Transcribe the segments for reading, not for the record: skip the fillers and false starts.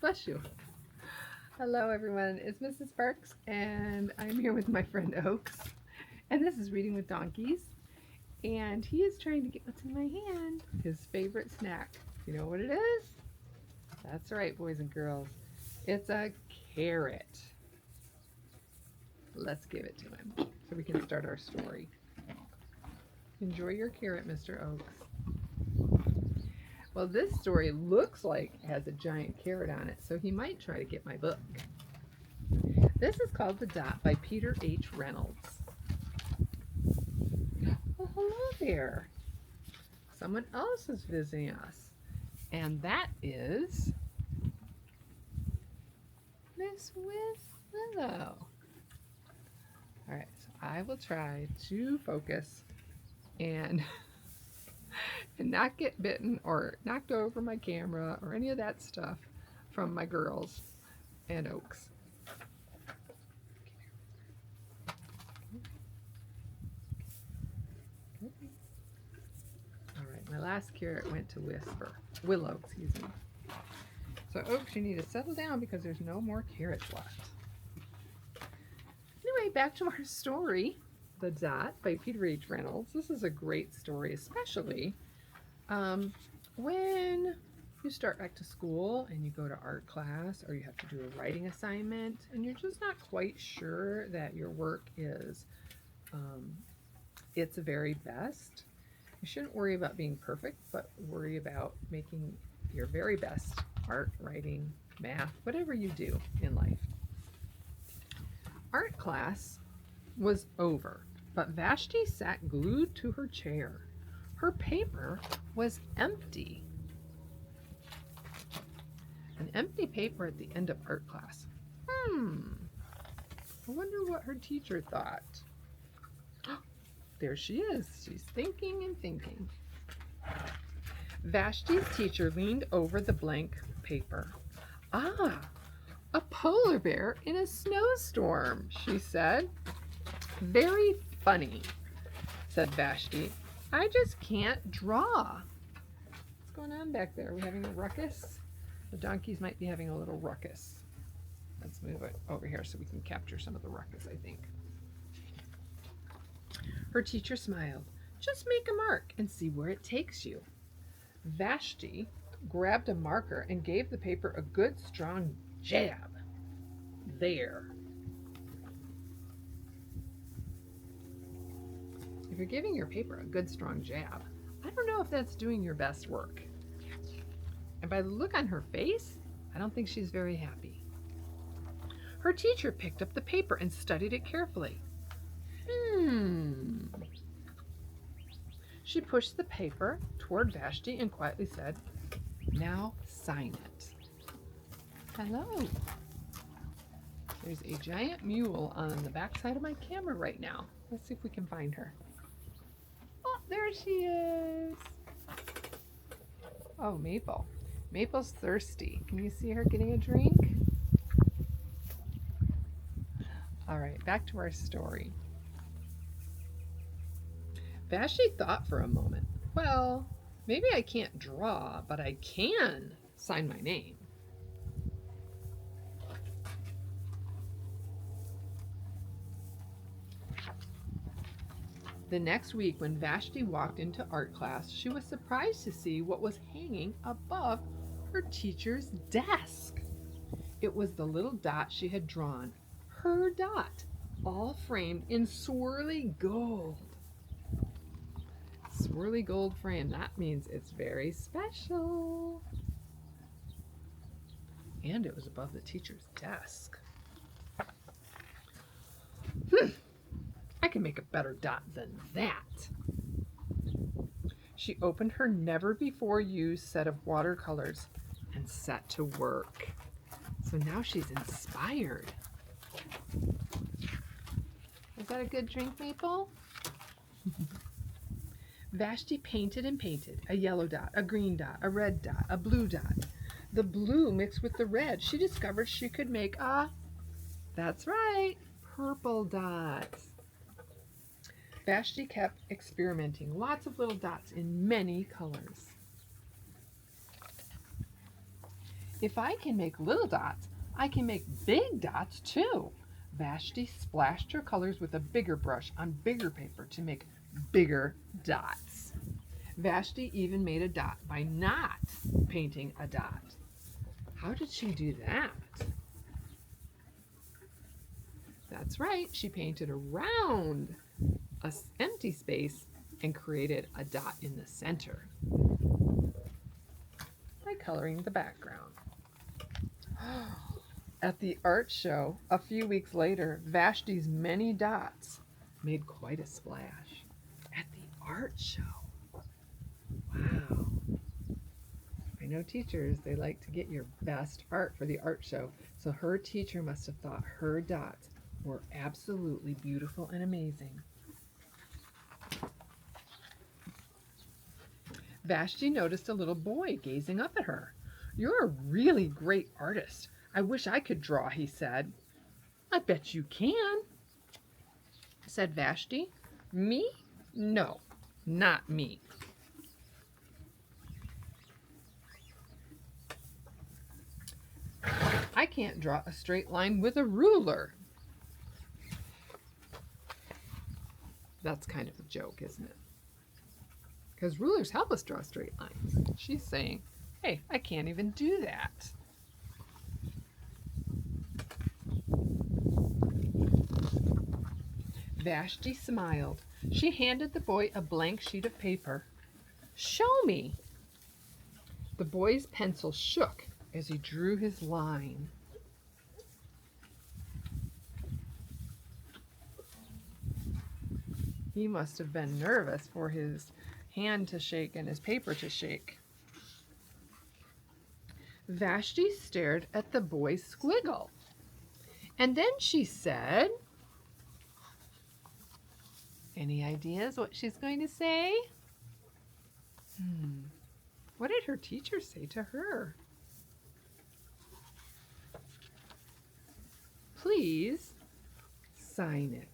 Bless you. Hello, everyone. It's Mrs. Sparks, and I'm here with my friend Oaks. And this is Reading with Donkeys. And he is trying to get what's in my hand, his favorite snack. You know what it is? That's right, boys and girls. It's a carrot. Let's give it to him so we can start our story. Enjoy your carrot, Mr. Oaks. Well, this story looks like it has a giant carrot on it, so he might try to get my book. This is called The Dot by Peter H. Reynolds. Well, hello there. Someone else is visiting us, and that is Miss Willow. All right, so I will try to focus and not get bitten or knocked over my camera or any of that stuff from my girls and Oaks. All right, my last carrot went to Willow, excuse me. So Oaks, you need to settle down because there's no more carrots left. Anyway, back to our story, The Dot by Peter H. Reynolds. This is a great story, especially when you start back to school and you go to art class or you have to do a writing assignment and you're just not quite sure that your work is its very best. You shouldn't worry about being perfect, but worry about making your very best art, writing, math, whatever you do in life. Art class was over, but Vashti sat glued to her chair. Her paper was empty. An empty paper at the end of art class. I wonder what her teacher thought. There she is. She's thinking and thinking. Vashti's teacher leaned over the blank paper. Ah, a polar bear in a snowstorm, she said. Very funny, said Vashti. I just can't draw. What's going on back there? Are we having a ruckus? The donkeys might be having a little ruckus. Let's move it over here so we can capture some of the ruckus, I think. Her teacher smiled. Just make a mark and see where it takes you. Vashti grabbed a marker and gave the paper a good strong jab. There. If you're giving your paper a good strong jab, I don't know if that's doing your best work. And by the look on her face, I don't think she's very happy. Her teacher picked up the paper and studied it carefully. She pushed the paper toward Vashti and quietly said, now sign it. Hello. There's a giant mule on the back side of my camera right now. Let's see if we can find her. Oh, there she is. Oh, Maple. Maple's thirsty. Can you see her getting a drink? All right, back to our story. Vashti thought for a moment. Well, maybe I can't draw, but I can sign my name. The next week, when Vashti walked into art class, she was surprised to see what was hanging above her teacher's desk. It was the little dot she had drawn, her dot, all framed in swirly gold. Swirly gold frame, that means it's very special. And it was above the teacher's desk. I can make a better dot than that. She opened her never-before-used set of watercolors and set to work. So now she's inspired. Is that a good drink, Maple? Vashti painted and painted. A yellow dot, a green dot, a red dot, a blue dot. The blue mixed with the red. She discovered she could make that's right, purple dots. Vashti kept experimenting, lots of little dots in many colors. If I can make little dots, I can make big dots too. Vashti splashed her colors with a bigger brush on bigger paper to make bigger dots. Vashti even made a dot by not painting a dot. How did she do that? That's right, she painted around an empty space and created a dot in the center by coloring the background. At the art show, a few weeks later, Vashti's many dots made quite a splash. At the art show. Wow. I know teachers, they like to get your best art for the art show, so her teacher must have thought her dots were absolutely beautiful and amazing. Vashti noticed a little boy gazing up at her. "You're a really great artist. I wish I could draw," he said. "I bet you can," said Vashti. "Me? No, not me." "I can't draw a straight line with a ruler." That's kind of a joke, isn't it? Because rulers help us draw straight lines. She's saying, hey, I can't even do that. Vashti smiled. She handed the boy a blank sheet of paper. "Show me." The boy's pencil shook as he drew his line. He must have been nervous for his hand to shake and his paper to shake. Vashti stared at the boy's squiggle. And then she said, any ideas what she's going to say? What did her teacher say to her? Please sign it.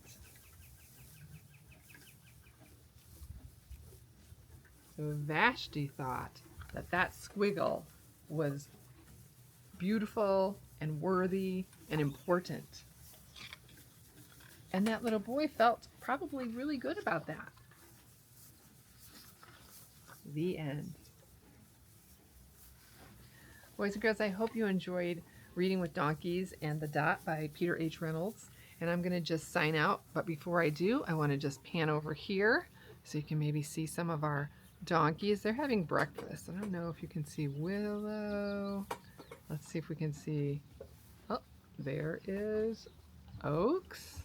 So Vashti thought that that squiggle was beautiful and worthy and important. And that little boy felt probably really good about that. The end. Boys and girls, I hope you enjoyed Reading with Donkeys and The Dot by Peter H. Reynolds. And I'm going to just sign out. But before I do, I want to just pan over here so you can maybe see some of our donkeys. They're having breakfast. I don't know if you can see Willow. Let's see if we can see. Oh, there is Oaks.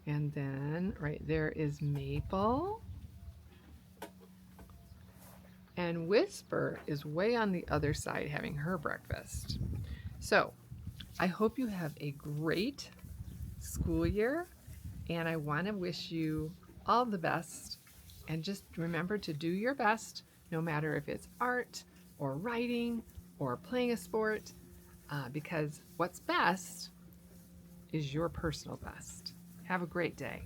And then right there is Maple. And Whisper is way on the other side having her breakfast. So I hope you have a great school year, and I want to wish you all the best. And just remember to do your best, no matter if it's art or writing or playing a sport, because what's best is your personal best. Have a great day.